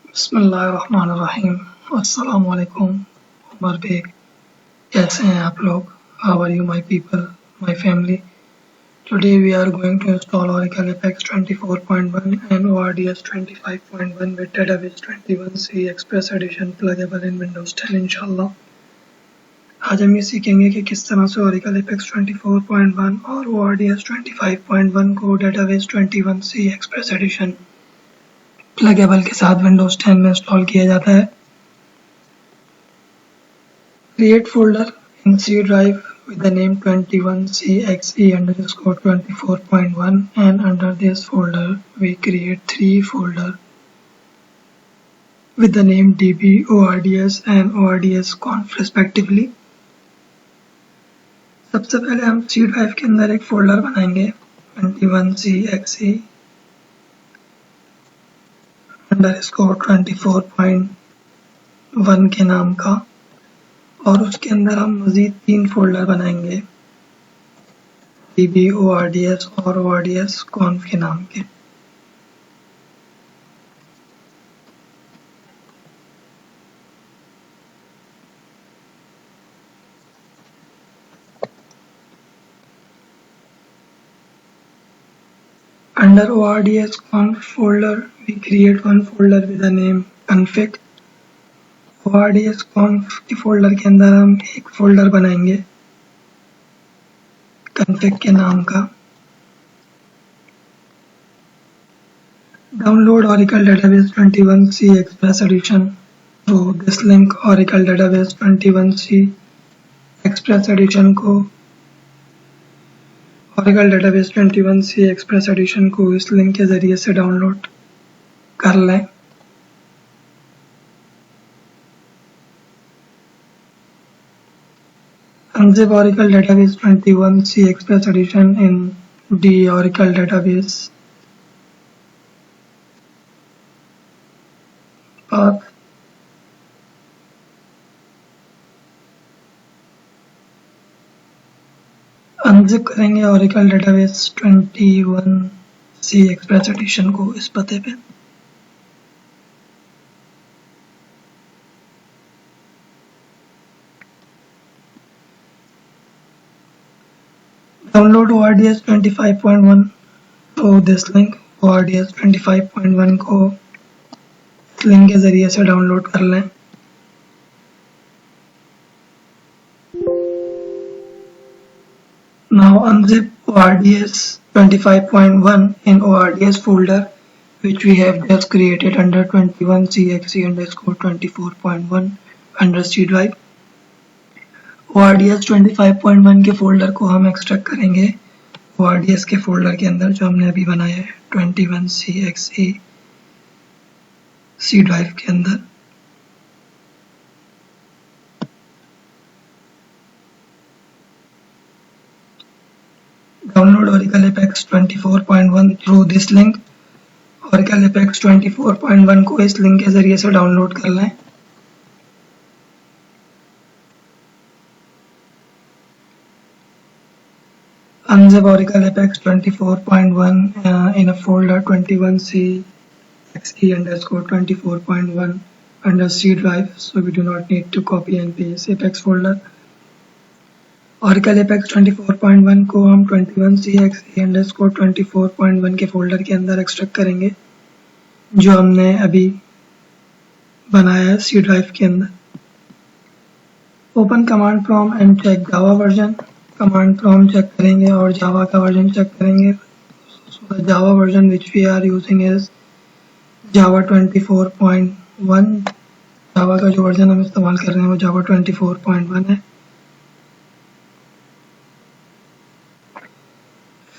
बिस्मिल्लाहिर्रहमानिर्रहीम। अस्सलाम वालेकुम उमर बेग, कैसे हैं आप लोग? How are you my people, my family? Today we are going to install Oracle Apex 24.1 and ORDS 25.1 with Database 21C Express Edition pluggable in Windows 10 इंशाल्लाह। आज हम ये सीखेंगे कि किस तरह से Oracle Apex 24.1 और ORDS 25.1 को Database 21C Express Edition pluggable के साथ विंडोज 10 में इंस्टॉल किया जाता है। Create folder in C drive with the name 21CXE_24.1 and under this folder we create 3 folders with the name DB, ORDS and ORDS conf respectively। सबसे पहले हम C drive के अंदर एक फोल्डर बनाएंगे 21CXE_24.1 के नाम का, और उसके अंदर हम मज़ीद 3 फोल्डर बनाएंगे DB, ORDS और ORDS conf के नाम के। Under ORDS conf folder we create one folder with the name config। ORDS conf के फोल्डर के अंदर हम एक फोल्डर बनाएंगे config के नाम का। Download Oracle Database 21C Express Edition through this link। Oracle Database 21C Express Edition को Oracle Database 21C Express Edition को इस लिंक के ज़रिए से डाउनलोड कर लें। Unzip Oracle Database 21C Express Edition in the Oracle Database path। Unzip करेंगे Oracle Database 21C Express Edition को इस पते पे। डाउनलोड ORDS 25.1 तो दिस लिंक ORDS 25.1 को इस लिंक के ज़रिए से डाउनलोड कर लें। Now unzip ORDS 25.1 in ORDS folder which we have just created under 21CXE_24.1 under C drive। ORDS 25.1 के फोल्डर को हम एक्सट्रैक्ट करेंगे ORDS के फोल्डर के अंदर जो हमने अभी बनाया है 21CXE C drive के अंदर। Download Oracle Apex 24.1 through this link। Oracle Apex 24.1 को इस लिंक के ज़रिए से डाउनलोड कर लें। Unzip Oracle Apex 24.1 in a folder 21CXE_24.1 under C drive, so we do not need to copy and paste Apex folder। Oracle Apex 24.1 को हम 21CXE_24.1 के फोल्डर के अंदर एक्सट्रैक्ट करेंगे जो हमने अभी बनाया है C drive के अंदर। Open command prompt and check Java version. Command prompt check करेंगे और जावा का वर्जन चेक करेंगे। So the Java version which we are using is Java 24.1। जावा का जो वर्जन हम इस्तेमाल कर रहे हैं वो Java 24.1 है।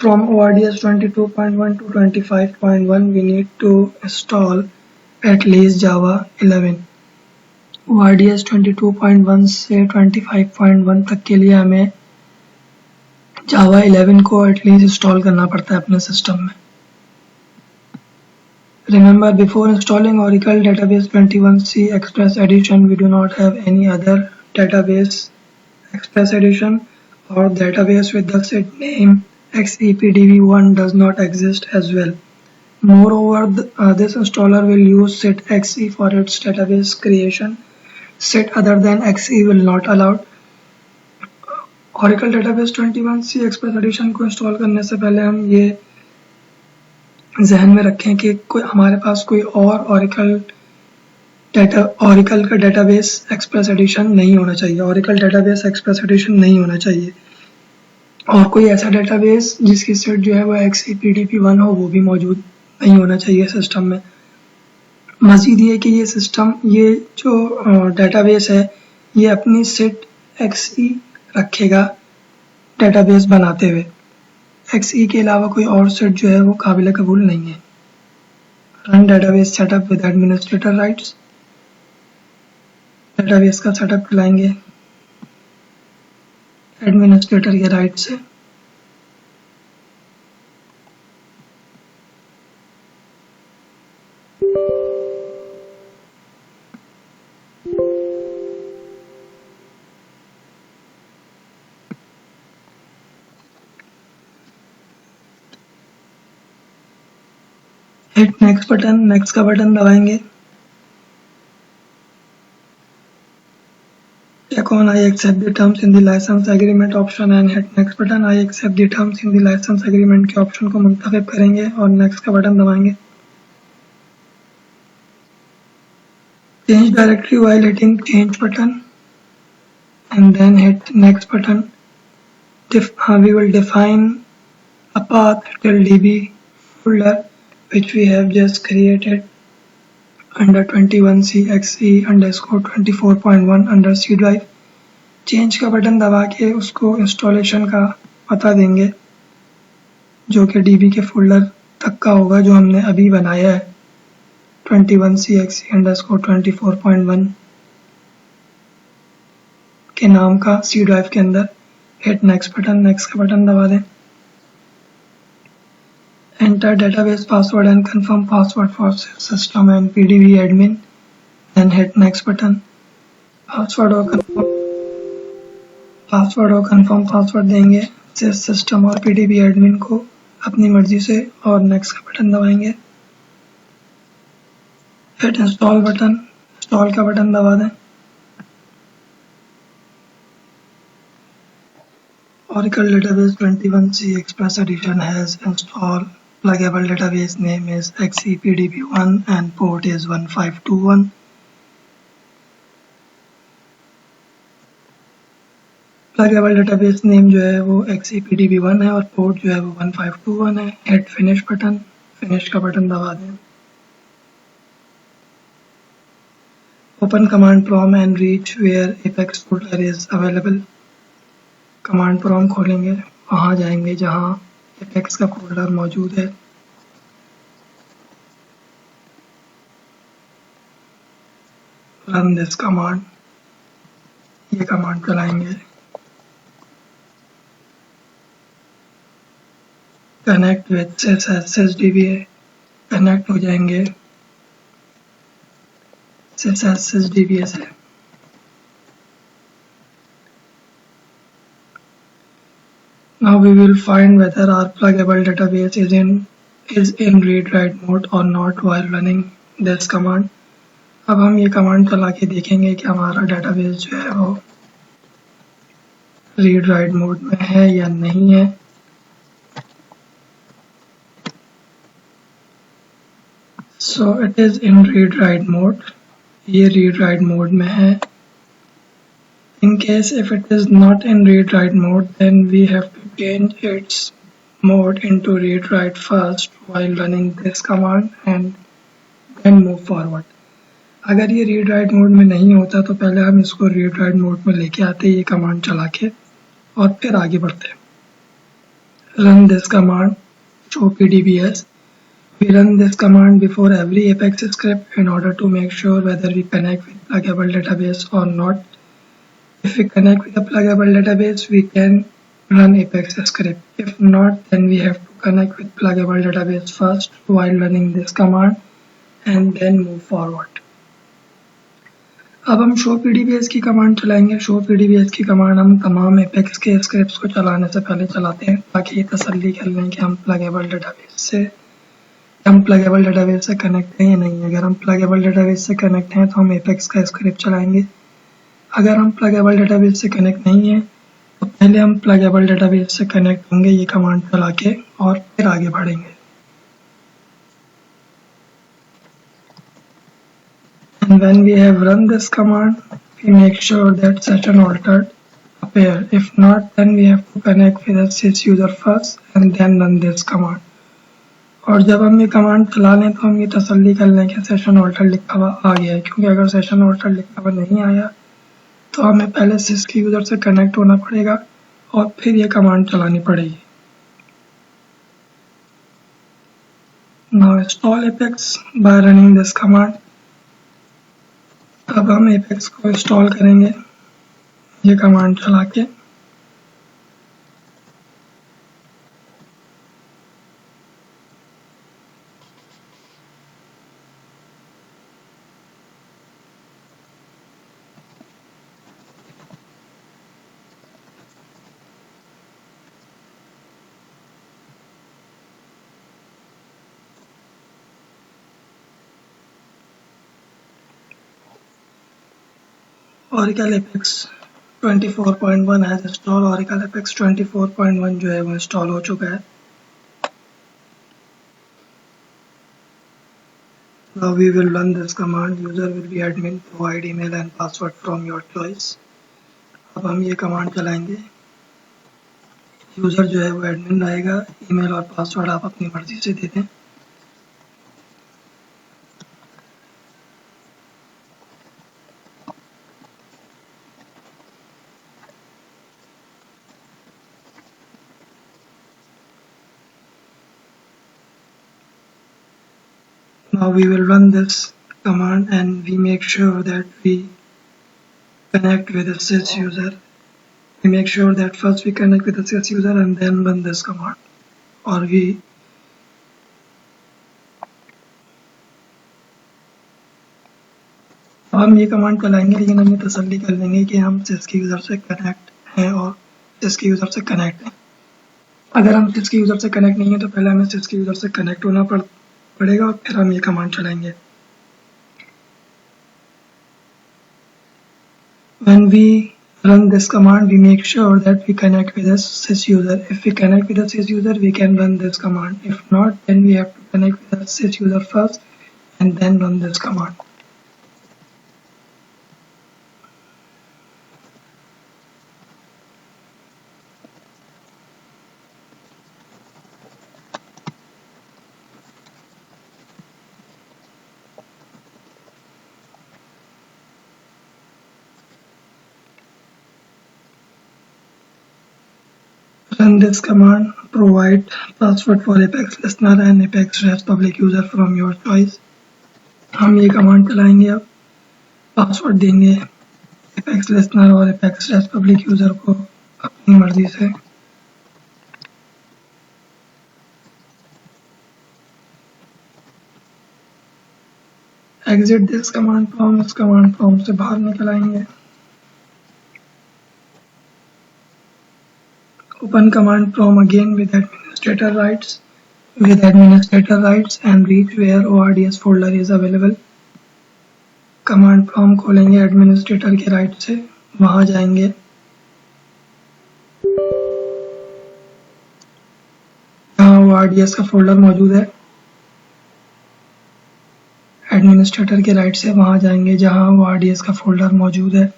From ORDS 22.1 to 25.1 we need to install at least Java 11। ORDS 22.1 से 25.1 तक के लिए हमें Java 11 को एटलीस्ट इंस्टॉल करना पड़ता है अपने सिस्टम में। Remember, before installing Oracle Database 21C Express Edition, we do not have any other database Express Edition or database with the set name XEPDB1 does not exist as well। Moreover, this installer will use set XE for its database creation. Set other than XE will not allowed. Oracle Database 21C Express Edition को install करने से पहले हम ये जहन में रखें कि हमारे पास कोई और Oracle का डेटाबेस एक्सप्रेस एडिशन नहीं होना चाहिए, Oracle डेटाबेस एक्सप्रेस एडिशन नहीं होना चाहिए, और कोई ऐसा डेटाबेस जिसकी सेट जो है वो XEPDB1 हो वो भी मौजूद नहीं होना चाहिए सिस्टम में। मजीद ये कि ये सिस्टम, ये जो डेटाबेस है ये अपनी सेट XE रखेगा डेटाबेस बनाते हुए, XE के अलावा कोई और सेट जो है वो काबिल कबूल नहीं है। Run database setup with administrator rights, database का सेटअप चलाएंगे एडमिनिस्ट्रेटर के राइट से। हिट नेक्स्ट बटन, नेक्स्ट का बटन दबाएंगे। Check on I accept the terms in the license agreement option and hit next button। I accept the terms in the license agreement के option को मुंतखब करेंगे और next का button दबाएंगे। Change directory while hitting change button and then hit next button। We will define a path till DB folder which we have just created under 21C XE underscore 24.1 under C drive। Change का button दबा के उसको installation का पता देंगे जो कि DB के फोल्डर तक का होगा जो हमने अभी बनाया है 21C XE underscore 24.1 के नाम का C ड्राइव के अंदर। हिट नेक्स्ट बटन, नेक्स्ट का बटन दबा दें। Enter database password and confirm password for system and PDB admin, then hit next button। Password और confirm पासवर्ड देंगे सिस्टम और PDB एडमिन को अपनी मर्जी से और नेक्स्ट का बटन दबाएंगे। हिट इंस्टॉल बटन, इंस्टॉल का बटन दबा दें। Oracle Database 21C Express Edition has installed pluggable database name is XEPDB1 and port is 1521। pluggable database name जो है वो XEPDB1 है और पोर्ट जो है वो 1521 है। हिट फिनिश बटन, फिनिश का बटन दबा दें। Open command prompt and reach where APEX folder is available. Command prompt खोलेंगे, वहां जाएंगे जहां एपेक्स का फोल्डर मौजूद है। रन दिस कमांड, ये कमांड चलाएंगे। कनेक्ट विद SysDBA, कनेक्ट हो जाएंगे SysDBA से। Now we will find whether our pluggable database is in read-write mode or not while running this command। अब हम ये कमांड चला के देखेंगे कि हमारा डेटाबेस जो है वो रीड राइट मोड में है या नहीं है। So it is in read write mode, ये read write mode में है। In case if it is not in read write mode, then we have to change its mode into read write first while running this command and then move forward। अगर ये read write mode में नहीं होता तो पहले हम इसको read write mode में लेके आते ये कमांड चला के और फिर आगे बढ़ते। Run this command, show PDBs। We run this command before every Apex script in order to make sure whether we connect with pluggable database or not। If we connect with a pluggable database, we can run Apex script. If not, then we have to connect with pluggable database first while running this command and then move forward। अब हम show PDBs की command चलाएंगे। show PDBs की command हम तमाम Apex के scripts को चलाने से पहले चलाते हैं ताकि ये तसल्ली कर लें कि हम pluggable database से हम प्लगेबल डेटाबेस से कनेक्ट हैं या नहीं। अगर हम प्लगेबल डेटाबेस से कनेक्ट हैं तो हम एपेक्स का स्क्रिप्ट चलाएंगे। अगर हम प्लगेबल डेटाबेस से कनेक्ट नहीं है तो पहले हम प्लगेबल डेटाबेस से कनेक्ट होंगे ये कमांड चला के और फिर आगे बढ़ेंगे। And when we have run this command, we make sure that session altered appear. If not, then we have to connect with the sysuser first and then run this command. और जब हम ये कमांड चला लें तो हम ये तसल्ली कर लें कि सेशन ऑल्टर लिखा हुआ आ गया है, क्योंकि अगर सेशन ऑल्टर लिखा हुआ नहीं आया तो हमें पहले सिस के यूज़र से कनेक्ट होना पड़ेगा और फिर ये कमांड चलानी पड़ेगी। Now install Apex by running this command. अब हम Apex को इंस्टॉल करेंगे ये कमांड चला के। Oracle Apex 24.1 has installed। Oracle Apex 24.1 जो है वो इंस्टॉल हो चुका है। Now we will run this command. User will be admin, provide email and password from your choice. अब हम ये कमांड चलाएंगे। यूज़र जो है वो एडमिन रहेगा, ईमेल और पासवर्ड आप अपनी मर्जी से दे दें। Now we will run this command and we make sure that we connect with the sys user. We make sure that first we connect with the sys user and then run this command. और हम ये command चलाएंगे, लेकिन हम ये तसल्ली कर लेंगे कि हम सिस के यूज़र से कनेक्ट हैं और सिस के यूज़र से कनेक्ट हैं। अगर हम सिस के यूज़र से कनेक्ट नहीं है तो पहले हमें सिस के यूज़र से कनेक्ट होना पड़ेगा और फिर हम ये कमांड चलाएंगे। When we run this command, we make sure that we connect with the sys user. If we connect with the sys user, we can run this command. If not, then we have to connect with the sys user first and then run this command. Run this command, provide password for Apex listener and Apex REST public user from your choice. हम ये command चलाएंगे, अब password देंगे Apex listener और Apex REST public user को अपनी मर्जी से। Exit this command prompt, इस कमांड prompt से बाहर निकल आएंगे। Open command prompt again with administrator rights and reach where ORDS folder is available. Command prompt खोलेंगे एडमिनिस्ट्रेटर के राइट से, वहां जाएंगे, जहां ORDS का फोल्डर मौजूद है। एडमिनिस्ट्रेटर के राइट से वहां जाएंगे जहां ORDS का फोल्डर मौजूद है।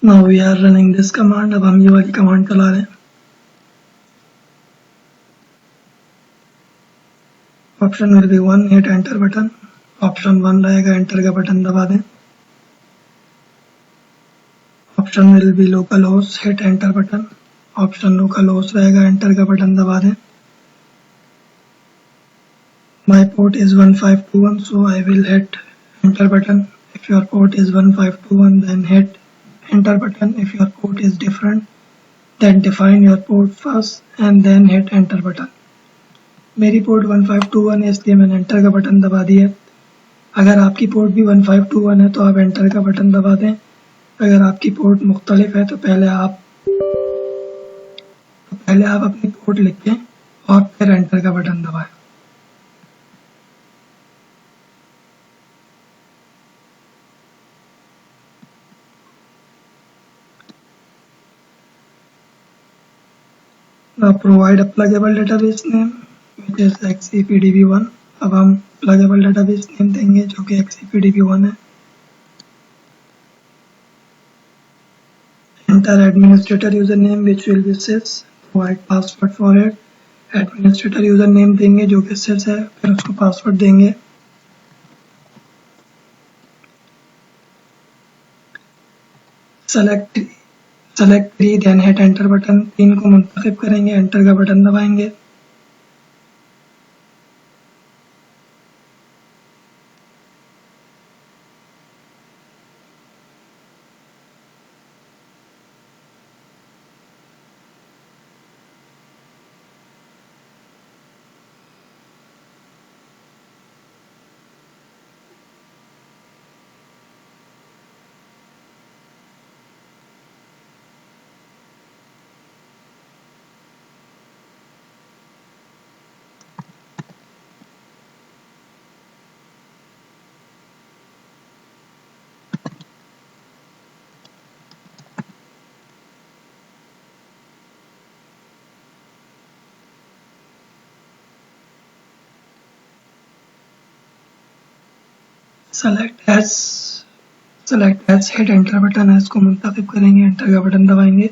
Now we are running this command। अब हम ये वाली कमांड चला रहे हैं। Option will be 1, hit enter button. Option 1 रहेगा, एंटर का बटन दबा दें। Option will be local host, hit enter button. Option local host रहेगा, एंटर का बटन दबा दें। My port is 1521, so I will hit enter button. If your port is 1521, then hit enter button. If your port is different, then define your port first and then hit enter button. मेरी port 1521 है, इसलिए मैंने enter का button दबा दिया। अगर आपकी port भी 1521 है तो आप एंटर का बटन दबा दें। अगर आपकी पोर्ट मुख्तलिफ है तो पहले आप अपनी पोर्ट लिखें और फिर एंटर का बटन दबाएं। Now provide a pluggable database name which is XCPDB1। अब हम pluggable database name देंगे जो कि XCPDB1 है। Enter administrator username which will be sys। Provide password for it। Administrator username देंगे जो कि sys है, फिर उसको पासवर्ड देंगे। Select 3 then hit enter button. 3 को मुंतखब करेंगे, एंटर का बटन दबाएंगे। select as hit enter button. S को मुंतखब करेंगे, एंटर का बटन दबाएंगे।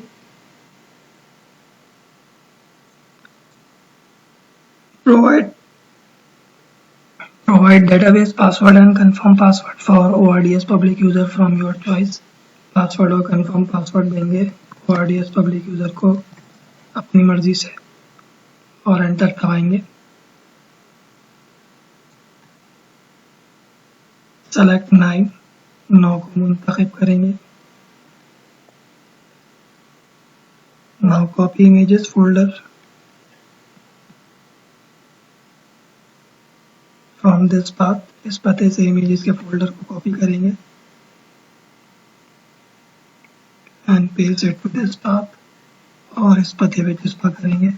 Provide database password and confirm password for ORDS public user from your choice। Password और confirm पासवर्ड देंगे ORDS public user को अपनी मर्जी से और एंटर दबाएंगे। Select 9 को मुंतखब करेंगे। Now copy images folder from this path। इस पते से इमेजेस के फोल्डर को कॉपी करेंगे and paste it to this path और इस पते पे चस्पा करेंगे।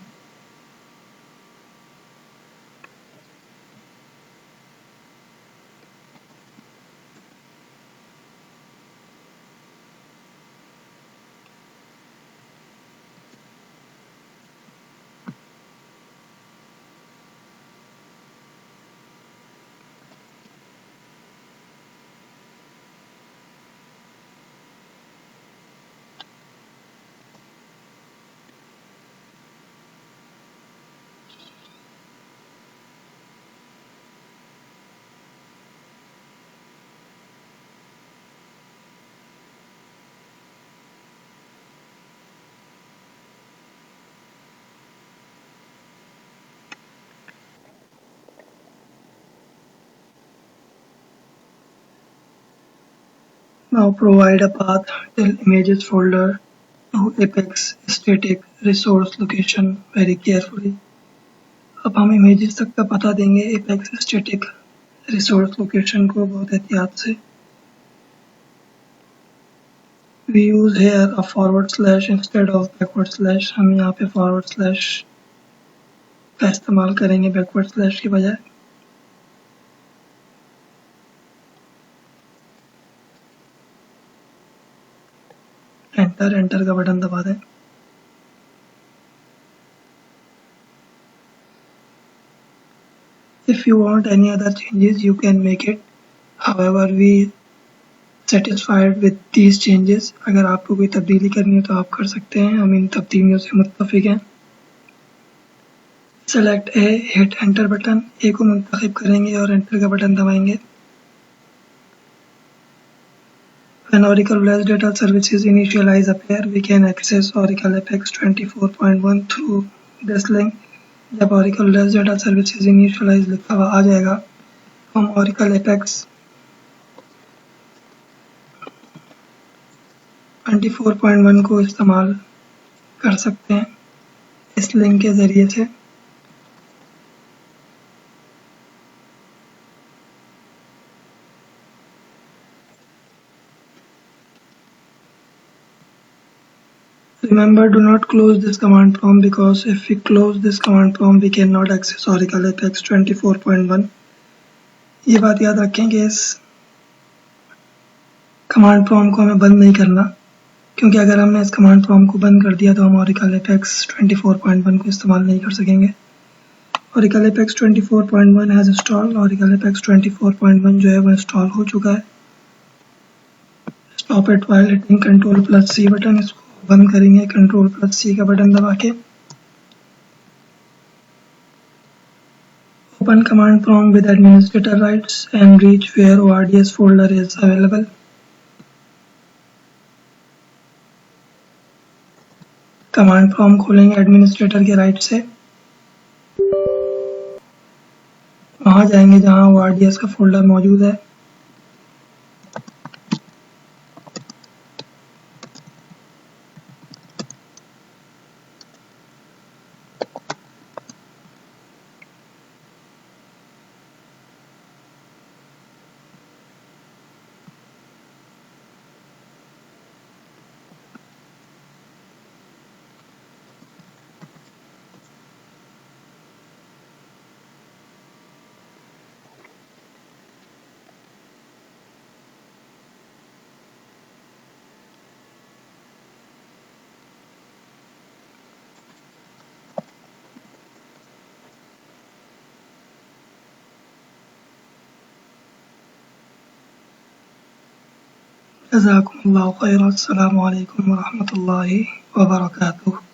Now provide a path till images folder to Apex static resource location very carefully। अब हम images तक का पता देंगे Apex static resource location को बहुत एहतियात से। We use here a forward slash instead of backward slash। हम यहाँ पे forward slash का इस्तेमाल करेंगे backward slash की बजाय। एंटर का बटन दबा दें। If you want any other changes, you can make it। However, we satisfied with these changes। अगर आपको कोई तब्दीली करनी है तो आप कर सकते हैं, हम इन तब्दीलियों से मुत्तफिक हैं। Select A, hit enter button. A को मुंतखब करेंगे और एंटर का बटन दबाएंगे। When Oracle Flash Data Services initialize a pair, we can access Oracle Apex 24.1 through this link। जब Oracle REST Data Services Initialize लिखा हुआ आ जाएगा तो हम Oracle Apex 24.1 को इस्तेमाल कर सकते हैं इस लिंक के ज़रिए से। Remember, do not close this command prompt because if we close this command prompt, we cannot access Oracle Apex 24.1. ये बात याद रखें कि इस कमांड प्रॉम्प्ट को हमें बंद नहीं करना, क्योंकि अगर हमने इस कमांड प्रॉम्प्ट को बंद कर दिया तो हम Oracle Apex 24.1 को इस्तेमाल नहीं कर सकेंगे। Oracle Apex 24.1 has installed। Oracle Apex 24.1 जो है वो इंस्टॉल हो चुका है। Stop it while hitting Ctrl+C button, इसको बंद करेंगे Ctrl+C का बटन दबा के। Open command prompt with administrator rights and reach where ORDS folder is available. Command prompt खोलेंगे एडमिनिस्ट्रेटर के राइट से, वहां जाएंगे जहां ORDS का फोल्डर मौजूद है। जज़ाकुमुल्लाहु खैरन। अस्सलामु अलैकुम व रहमतुल्लाहि व बरकातुहू।